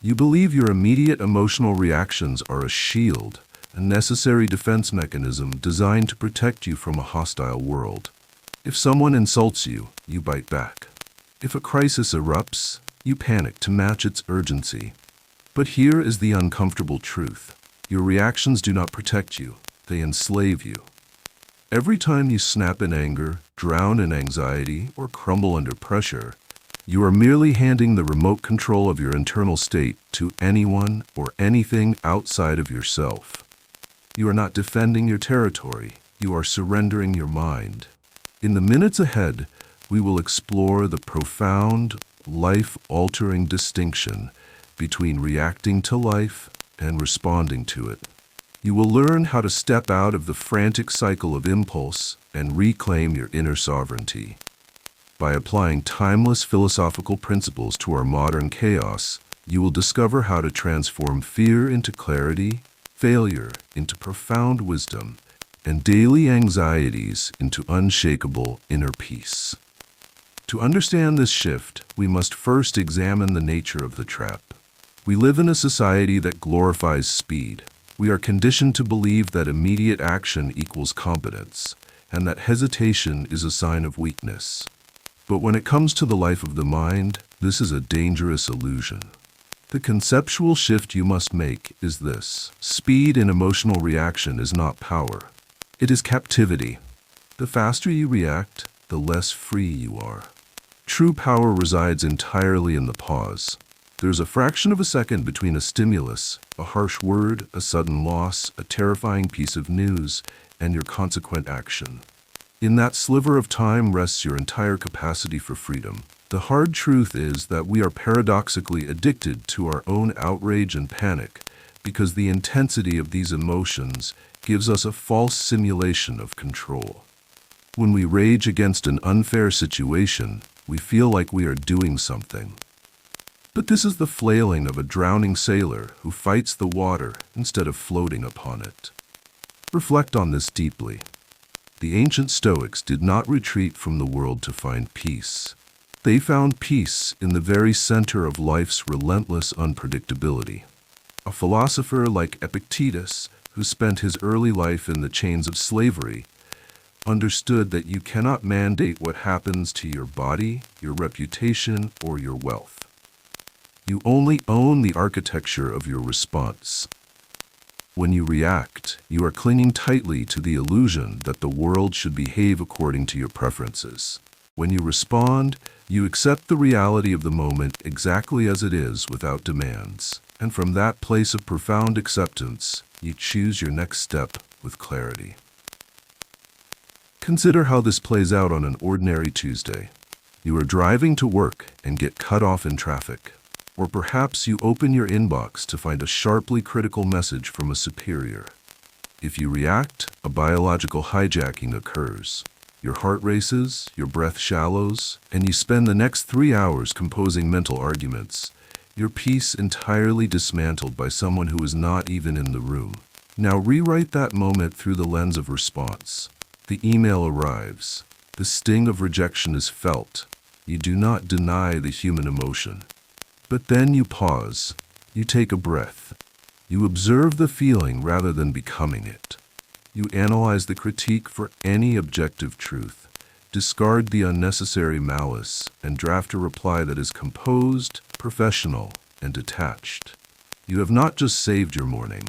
You believe your immediate emotional reactions are a shield, a necessary defense mechanism designed to protect you from a hostile world. If someone insults you, you bite back. If a crisis erupts, you panic to match its urgency. But here is the uncomfortable truth. Your reactions do not protect you, they enslave you. Every time you snap in anger, drown in anxiety, or crumble under pressure, you are merely handing the remote control of your internal state to anyone or anything outside of yourself. You are not defending your territory, you are surrendering your mind. In the minutes ahead, we will explore the profound, life-altering distinction between reacting to life and responding to it. You will learn how to step out of the frantic cycle of impulse and reclaim your inner sovereignty. By applying timeless philosophical principles to our modern chaos, you will discover how to transform fear into clarity, failure into profound wisdom, and daily anxieties into unshakable inner peace. To understand this shift, we must first examine the nature of the trap. We live in a society that glorifies speed. We are conditioned to believe that immediate action equals competence, and that hesitation is a sign of weakness. But when it comes to the life of the mind, this is a dangerous illusion. The conceptual shift you must make is this: speed in emotional reaction is not power. It is captivity. The faster you react, the less free you are. True power resides entirely in the pause. There's a fraction of a second between a stimulus, a harsh word, a sudden loss, a terrifying piece of news, and your consequent action. In that sliver of time rests your entire capacity for freedom. The hard truth is that we are paradoxically addicted to our own outrage and panic because the intensity of these emotions gives us a false simulation of control. When we rage against an unfair situation, we feel like we are doing something. But this is the flailing of a drowning sailor who fights the water instead of floating upon it. Reflect on this deeply. The ancient Stoics did not retreat from the world to find peace. They found peace in the very center of life's relentless unpredictability. A philosopher like Epictetus, who spent his early life in the chains of slavery, understood that you cannot mandate what happens to your body, your reputation, or your wealth. You only own the architecture of your response. When you react, you are clinging tightly to the illusion that the world should behave according to your preferences. When you respond, you accept the reality of the moment exactly as it is without demands. And from that place of profound acceptance, you choose your next step with clarity. Consider how this plays out on an ordinary Tuesday. You are driving to work and get cut off in traffic. Or perhaps you open your inbox to find a sharply critical message from a superior. If you react, a biological hijacking occurs. Your heart races, your breath shallows, and you spend the next 3 hours composing mental arguments, your peace entirely dismantled by someone who is not even in the room. Now rewrite that moment through the lens of response. The email arrives. The sting of rejection is felt. You do not deny the human emotion. But then you pause, you take a breath, you observe the feeling rather than becoming it. You analyze the critique for any objective truth, discard the unnecessary malice, and draft a reply that is composed, professional, and detached. You have not just saved your morning,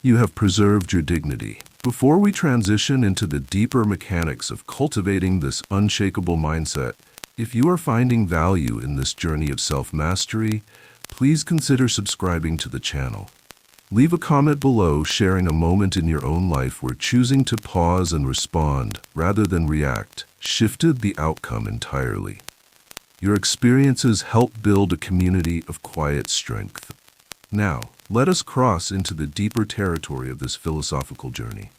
you have preserved your dignity. Before we transition into the deeper mechanics of cultivating this unshakable mindset, if you are finding value in this journey of self-mastery, please consider subscribing to the channel. Leave a comment below sharing a moment in your own life where choosing to pause and respond rather than react shifted the outcome entirely. Your experiences help build a community of quiet strength. Now, let us cross into the deeper territory of this philosophical journey.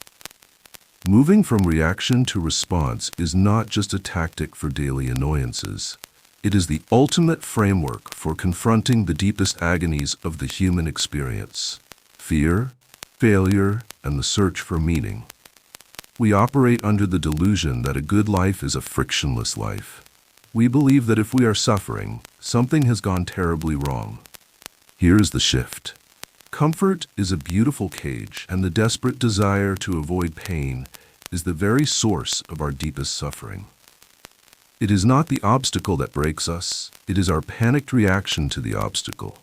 Moving from reaction to response is not just a tactic for daily annoyances. It is the ultimate framework for confronting the deepest agonies of the human experience: fear, failure, and the search for meaning. We operate under the delusion that a good life is a frictionless life. We believe that if we are suffering, something has gone terribly wrong. Here is the shift. Comfort is a beautiful cage, and the desperate desire to avoid pain is the very source of our deepest suffering. It is not the obstacle that breaks us, it is our panicked reaction to the obstacle.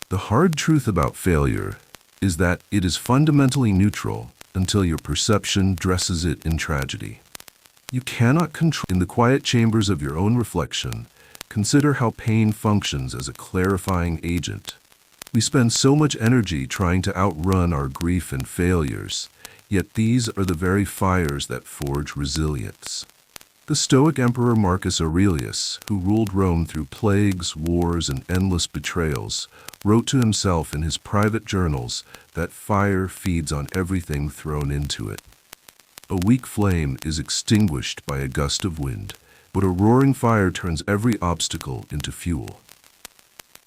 The hard truth about failure is that it is fundamentally neutral until your perception dresses it in tragedy. You cannot control. In the quiet chambers of your own reflection, consider how pain functions as a clarifying agent. We spend so much energy trying to outrun our grief and failures, yet these are the very fires that forge resilience. The Stoic Emperor Marcus Aurelius, who ruled Rome through plagues, wars, and endless betrayals, wrote to himself in his private journals that fire feeds on everything thrown into it. A weak flame is extinguished by a gust of wind, but a roaring fire turns every obstacle into fuel.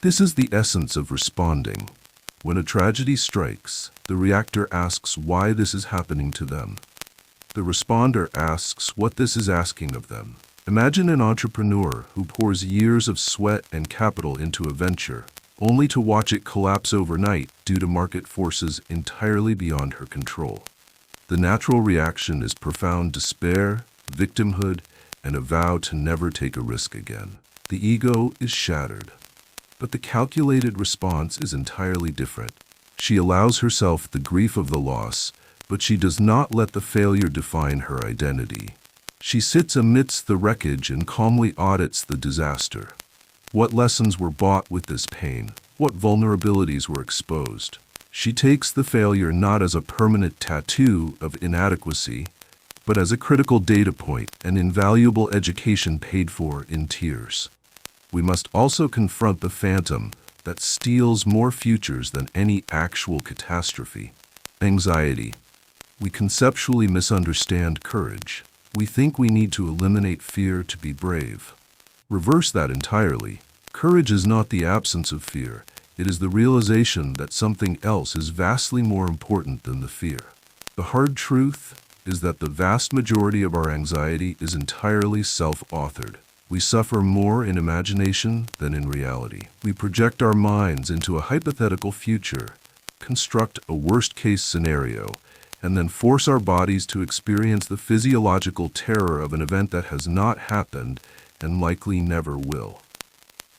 This is the essence of responding. When a tragedy strikes, the reactor asks why this is happening to them. The responder asks what this is asking of them. Imagine an entrepreneur who pours years of sweat and capital into a venture, only to watch it collapse overnight due to market forces entirely beyond her control. The natural reaction is profound despair, victimhood, and a vow to never take a risk again. The ego is shattered. But the calculated response is entirely different. She allows herself the grief of the loss, but she does not let the failure define her identity. She sits amidst the wreckage and calmly audits the disaster. What lessons were bought with this pain? What vulnerabilities were exposed? She takes the failure not as a permanent tattoo of inadequacy, but as a critical data point, an invaluable education paid for in tears. We must also confront the phantom that steals more futures than any actual catastrophe: anxiety. We conceptually misunderstand courage. We think we need to eliminate fear to be brave. Reverse that entirely. Courage is not the absence of fear. It is the realization that something else is vastly more important than the fear. The hard truth is that the vast majority of our anxiety is entirely self-authored. We suffer more in imagination than in reality. We project our minds into a hypothetical future, construct a worst-case scenario, and then force our bodies to experience the physiological terror of an event that has not happened and likely never will.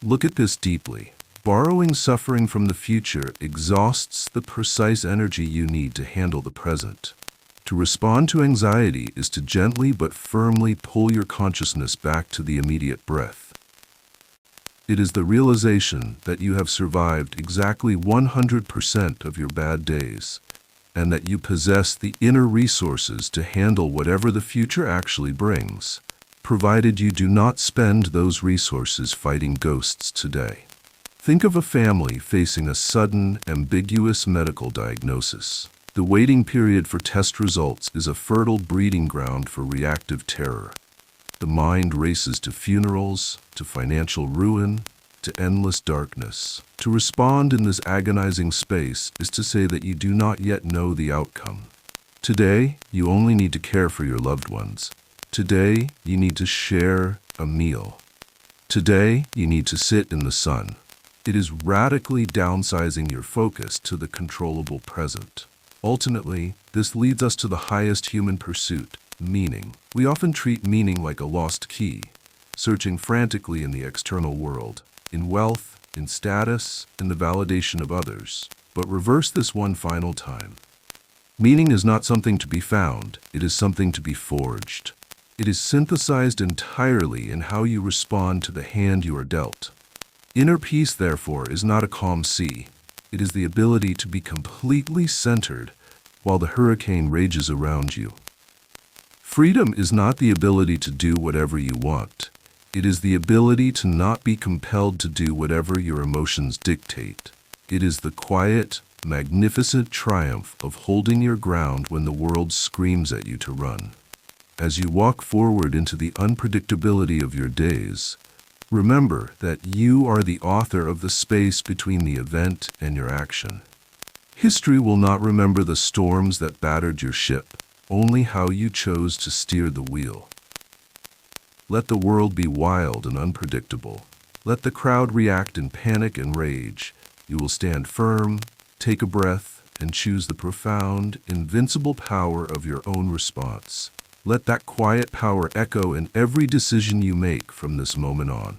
Look at this deeply. Borrowing suffering from the future exhausts the precise energy you need to handle the present. To respond to anxiety is to gently but firmly pull your consciousness back to the immediate breath. It is the realization that you have survived exactly 100% of your bad days, and that you possess the inner resources to handle whatever the future actually brings, provided you do not spend those resources fighting ghosts today. Think of a family facing a sudden, ambiguous medical diagnosis. The waiting period for test results is a fertile breeding ground for reactive terror. The mind races to funerals, to financial ruin, to endless darkness. To respond in this agonizing space is to say that you do not yet know the outcome. Today, you only need to care for your loved ones. Today, you need to share a meal. Today, you need to sit in the sun. It is radically downsizing your focus to the controllable present. Ultimately, this leads us to the highest human pursuit, meaning. We often treat meaning like a lost key, searching frantically in the external world, in wealth, in status, in the validation of others. But reverse this one final time. Meaning is not something to be found, it is something to be forged. It is synthesized entirely in how you respond to the hand you are dealt. Inner peace, therefore, is not a calm sea. It is the ability to be completely centered while the hurricane rages around you. Freedom is not the ability to do whatever you want. It is the ability to not be compelled to do whatever your emotions dictate. It is the quiet, magnificent triumph of holding your ground when the world screams at you to run. As you walk forward into the unpredictability of your days, remember that you are the author of the space between the event and your action. History will not remember the storms that battered your ship, only how you chose to steer the wheel. Let the world be wild and unpredictable. Let the crowd react in panic and rage, You will stand firm, take a breath, and choose the profound, invincible power of your own response. Let that quiet power echo in every decision you make from this moment on.